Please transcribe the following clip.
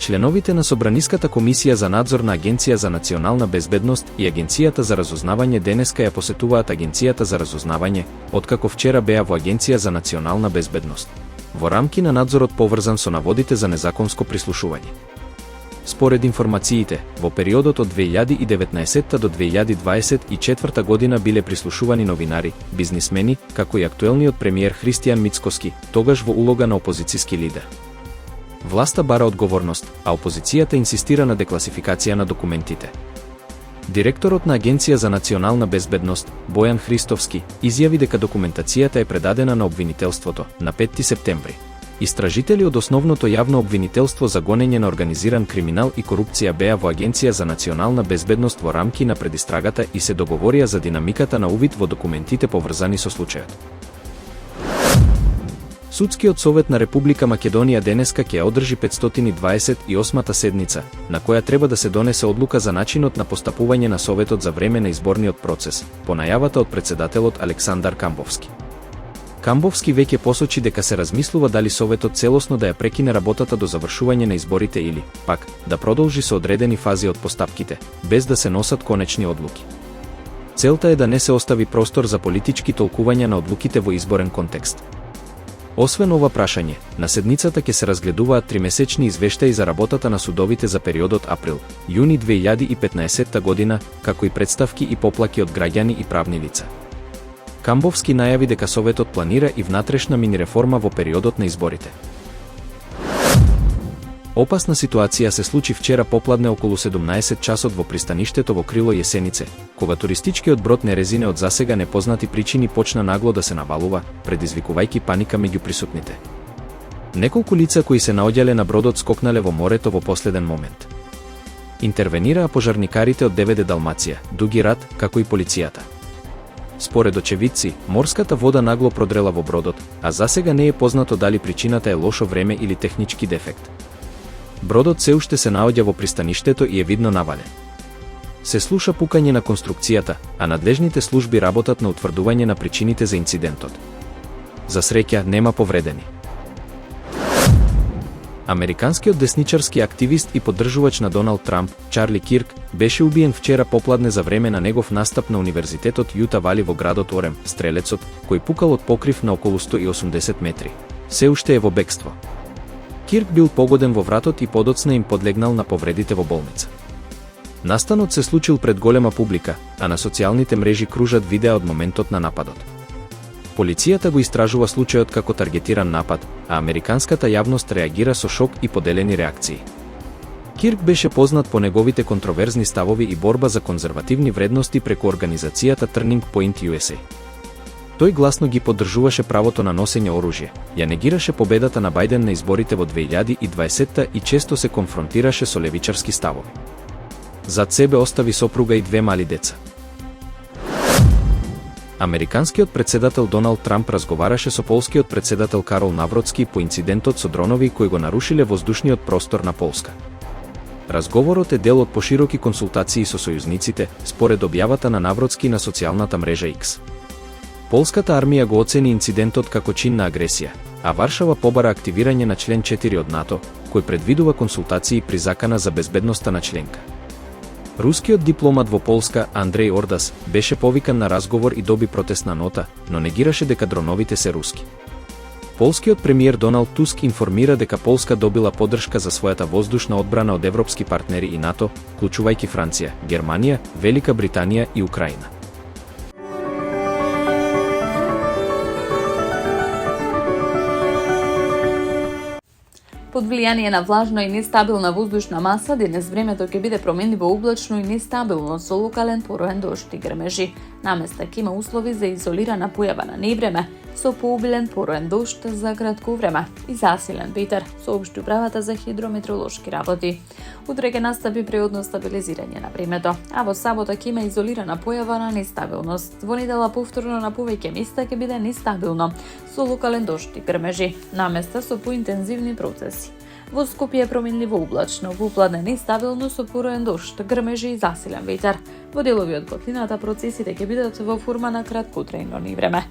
Членовите на Собраниската комисија за надзор на Агенција за национална безбедност и Агенцијата за разузнавање денеска ја посетуваат Агенцијата за разузнавање, откако вчера беа во Агенција за национална безбедност, во рамки на надзорот поврзан со наводите за незаконско прислушување. Според информациите, во периодот од 2019 до 2024 година биле прислушувани новинари, бизнисмени, како и актуелниот премиер Христијан Мицкоски, тогаш во улога на опозицијски лидер. Власта бара одговорност, а опозицијата инсистира на декласификација на документите. Директорот на Агенција за национална безбедност, Бојан Христовски, изјави дека документацијата е предадена на обвинителството на 5 септември. Истражители од основното јавно обвинителство за гонење на организиран криминал и корупција беа во Агенција за национална безбедност во рамки на предистрагата и се договорија за динамиката на увид во документите поврзани со случајот. Судскиот совет на Република Македонија денеска ќе одржи 528-та седница, на која треба да се донесе одлука за начинот на постапување на советот за време на изборниот процес, по најавата од председателот Александар Камбовски. Камбовски веќе посочи дека се размислува дали советот целосно да ја прекине работата до завршување на изборите или, пак, да продолжи со одредени фази од постапките, без да се носат конечни одлуки. Целта е да не се остави простор за политички толкувања на одлуките во изборен контекст. Освен ова прашање, на седницата ќе се разгледуваат тримесечни извештаи за работата на судовите за периодот април-јуни 2015 година, како и представки и поплаки од граѓани и правни лица. Камбовски најави дека советот планира и внатрешна мини-реформа во периодот на изборите. Опасна ситуација се случи вчера попладне околу 17 часот во пристаништето во Крило Јесенице, кога туристичкиот брод Нерезине од засега непознати причини почна нагло да се навалува, предизвикувајќи паника меѓу присутните. Неколку лица кои се наоѓале на бродот скокнале во морето во последен момент. Интервенираа пожарникарите од ДВД Далмација, Дуги Рат, како и полицијата. Според очевидци, морската вода нагло продрела во бродот, а засега не е познато дали причината е лошо време или технички дефект. Бродот се уште се наоѓа во пристаништето и е видно навален. Се слуша пукање на конструкцијата, а надлежните служби работат на утврдување на причините за инцидентот. За среќа нема повредени. Американскиот десничарски активист и поддржувач на Доналд Трамп, Чарли Кирк, беше убиен вчера попладне за време на негов настап на Универзитетот Јута Вали во градот Орем. Стрелецот, кој пукал од покрив на околу 180 метри, се уште е во бегство. Кирк бил погоден во вратот и подоцна им подлегнал на повредите во болница. Настанот се случил пред голема публика, а на социјалните мрежи кружат видеа од моментот на нападот. Полицијата го истражува случајот како таргетиран напад, а американската јавност реагира со шок и поделени реакции. Кирк беше познат по неговите контроверзни ставови и борба за конзервативни вредности преку организацијата Turning Point USA. Тој гласно ги поддржуваше правото на носење оружје, ја негираше победата на Бајден на изборите во 2020 и често се конфронтираше со левичарски ставови. Зад себе остави сопруга и 2 мали деца. Американскиот председател Доналд Трамп разговараше со полскиот председател Карол Навроцки по инцидентот со дронови кои го нарушиле воздушниот простор на Полска. Разговорот е дел од пошироки консултации со сојузниците, според објавата на Навроцки на социјалната мрежа X. Полската армија го оцени инцидентот како чин на агресија, а Варшава побара активирање на член 4 од НАТО, кој предвидува консултации при закана за безбедноста на членка. Рускиот дипломат во Полска, Андрей Ордас, беше повикан на разговор и доби протестна нота, но негираше дека дроновите се руски. Полскиот премиер Доналд Туск информира дека Полска добила поддршка за својата воздушна одбрана од европски партнери и НАТО, вклучувајќи Франција, Германија, Велика Британија и Украина. Под влијание на влажна и нестабилна воздушна маса, денес времето ќе биде променливо облачно и нестабилно со локален пороен дожд и грмежи. Наместа ќе има услови за изолирана појава на невреме, со пообилен пороен дожд за кратко време и засилен ветер, соопшти управата за хидрометеоролошки работи. Утре ќе настапи преодно стабилизирање на времето, а во сабота ќе има изолирана појава на нестабилност. Во недела повторно на повеќе места ќе биде нестабилно, со локален дожд и грмежи, наместа со поинтензивни процеси. Во Скопје е променливо облачно, во попладне нестабилно со пороен дожд, грмежи и засилен ветер. Во делови од котлината процесите ќе бидат во форма на краткотрајно невреме.